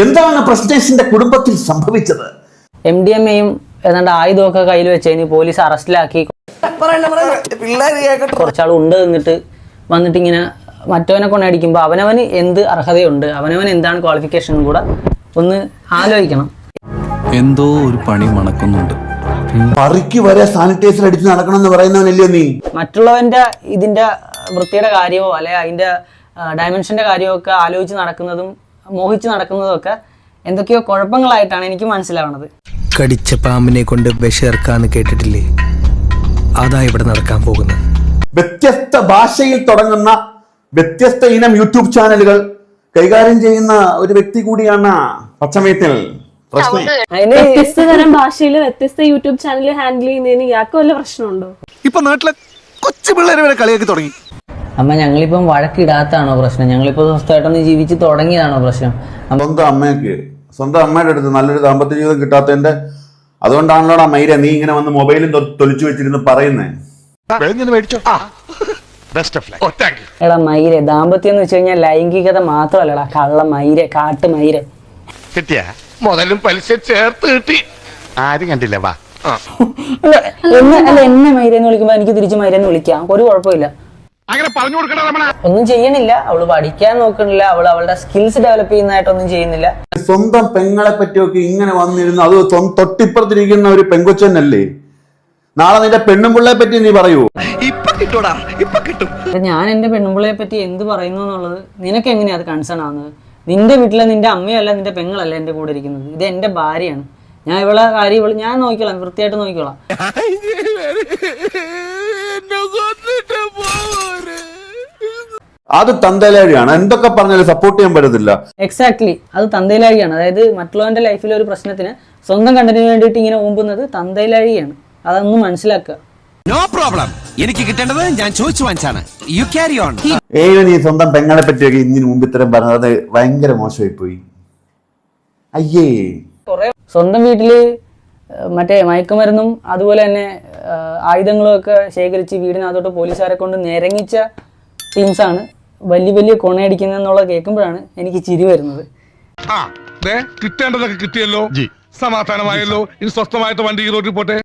എന്താണ് പ്രസിഡന്റിന്റെ കുടുംബത്തിൽ സംഭവിച്ചത്? MDMA-യും ഏതാണ്ട് ആയുധമൊക്കെ കയ്യിൽ വെച്ച് പോലീസ് അറസ്റ്റിലാക്കി കുറച്ചാൾ ഉണ്ട് വന്നിട്ട് ഇങ്ങനെ മറ്റവനെ കൊണ്ടടിക്കുമ്പോൾ അവനവന് എന്ത് അർഹതയുണ്ട്, അവനവൻ എന്താണ് ക്വാളിഫിക്കേഷൻ കൂടെ ഒന്ന് ആലോചിക്കണം. എന്തോ ഒരു പണി മണക്കുന്നുണ്ട്. പറിക്ക് വരെ സാനിറ്റൈസർ അടിച്ച് നടക്കണമെന്ന് പറയുന്നവനല്ലയോ നീ? മറ്റുള്ളവന്റെ ഇതിന്റെ വൃത്തിയുടെ കാര്യമോ അല്ലെ അതിന്റെ ഡയമെൻഷന്റെ കാര്യമോ ഒക്കെ ആലോചിച്ച് നടക്കുന്നതും മോഹിച്ച് നടക്കുന്നതും ഒക്കെ എന്തൊക്കെയോ കുഴപ്പങ്ങളായിട്ടാണ് എനിക്ക് മനസ്സിലാവുന്നത്. കടിച്ച പാമ്പിനെ കൊണ്ട് വിഷർക്കാന്ന് കേട്ടിട്ടില്ലേ? അതാ ഇവിടെ നടക്കാൻ പോകുന്നത്. വ്യത്യസ്ത ഭാഷയിൽ തുടങ്ങുന്ന വ്യത്യസ്ത ഇനം യൂട്യൂബ് ചാനലുകൾ കൈകാര്യം ചെയ്യുന്ന ഒരു വ്യക്തി കൂടിയാണ് പച്ചമേത്തിൽ പ്രശ്നം. വ്യത്യസ്ത തരം ഭാഷയിൽ വ്യത്യസ്ത യൂട്യൂബ് ചാനൽ ഹാൻഡിൽ ചെയ്യുന്നതിന് ഇയാൾക്ക് വല്ല പ്രശ്നമുണ്ടോ? ഇപ്പൊ നാട്ടിലെ കൊച്ചു പിള്ളേരെ വരെ കളിയാക്കി തുടങ്ങി. അമ്മ, ഞങ്ങളിപ്പം വഴക്കിടാത്താണോ പ്രശ്നം? ഞങ്ങളിപ്പോ സ്വസ്ഥമായിട്ടൊന്ന് ജീവിച്ച് തുടങ്ങിയതാണോ പ്രശ്നം? സ്വന്തം അമ്മയുടെ അടുത്ത് നല്ലൊരു ദാമ്പത്യ ജീവിതം കിട്ടാത്തതിന്റെ അതുകൊണ്ടാണല്ലോടാ മൈര നീ ഇങ്ങനെ വന്ന് മൊബൈലും തൊലിച്ചു വെച്ചിരുന്ന് പറയുന്നേ. എടാ മൈരെ, ദാമ്പത്യം എന്ന് വെച്ച് കഴിഞ്ഞാൽ ലൈംഗികത മാത്രമല്ലടാ, കള്ള മൈരെ, കാട്ടു മൈരെ. കിട്ടിയ മുതലും പലിശ ചേർത്ത് കിട്ടി. ആരും കണ്ടില്ല. വാ എന്നെ മൈരെന്ന് വിളിക്കുമ്പോ എനിക്ക് തിരിച്ചു മൈരെന്ന് വിളിക്കാം, ഒരു കുഴപ്പമില്ല. അങ്ങനെ പറഞ്ഞു കൊടുക്കണ ഒന്നും ചെയ്യണില്ല, അവള് പഠിക്കാൻ നോക്കണില്ല, അവളുടെ സ്കിൽസ് ഡെവലപ്പ് ചെയ്യുന്നതായിട്ടൊന്നും ചെയ്യുന്നില്ല. സ്വന്തം പെങ്ങളെ പറ്റിയൊക്കെ ഇങ്ങനെ വന്നിരുന്നു. അത് തൊട്ടിപ്പുറത്തിരിക്കുന്ന ഒരു പെങ്കൊച്ചനല്ലേ? നാളെ നിന്റെ പെണ്ണുമ്പിള്ളയെ പറ്റി നീ പറയൂ. ഞാൻ എന്റെ പെണ്ണുമ്പിള്ളയെ പറ്റി എന്ത് പറയുന്നു എന്നുള്ളത് നിനക്ക് എങ്ങനെയാ അത് കൺസേൺ ആവുന്നത്? നിന്റെ വീട്ടിലെ നിന്റെ അമ്മയല്ല നിന്റെ പെങ്ങളല്ല എന്റെ കൂടെ ഇരിക്കുന്നത്. ഇത് എന്റെ ഭാര്യയാണ്. ഞാൻ ഇവളെ കാര്യം ഞാൻ നോക്കിക്കോളാം, വൃത്തിയായിട്ട് നോക്കിക്കോളാം. അത് തന്തയിലാഴിയാണ്. എന്തൊക്കെ പറഞ്ഞാലും സപ്പോർട്ട് ചെയ്യാൻ പറ്റത്തില്ല. എക്സാക്ട്ലി, അത് തന്തയിലാഴിയാണ്. അതായത് മറ്റുള്ളവന്റെ ലൈഫിലെ ഒരു പ്രശ്നത്തിന് സ്വന്തം കണ്ടതിന് വേണ്ടിയിട്ട് ഇങ്ങനെ ഊമ്പുന്നത് തന്തയിലാഴിയാണ്. അതൊന്നും മനസ്സിലാക്കുക. നോ പ്രോബ്ലം, എനിക്ക് കിട്ടേണ്ടത് ഞാൻ ചോദിച്ചു വാങ്ങിച്ചാണ്. You carry on. നീ സ്വന്തം പെങ്ങളെ പറ്റിയൊക്കെ ഇതിന് മുമ്പ് ഇത്തരം പറഞ്ഞത് അത് ഭയങ്കര മോശമായി പോയി. അയ്യേ, സ്വന്തം വീട്ടില് മറ്റേ മയക്കുമരുന്നും അതുപോലെ തന്നെ ആയുധങ്ങളും ഒക്കെ ശേഖരിച്ച് വീടിനകത്തോട്ട് പോലീസുകാരെ കൊണ്ട് നിരങ്ങിച്ച ടീംസാണ് വലിയ വലിയ കൊണയടിക്കുന്നതെന്നുള്ളത് കേൾക്കുമ്പോഴാണ് എനിക്ക് ചിരി വരുന്നത്. കിട്ടേണ്ടതൊക്കെ കിട്ടിയല്ലോ, സമാധാനമായല്ലോ. ഇനി സ്വസ്ഥമായിട്ട് വണ്ടി റോഡിൽ പോട്ടെ.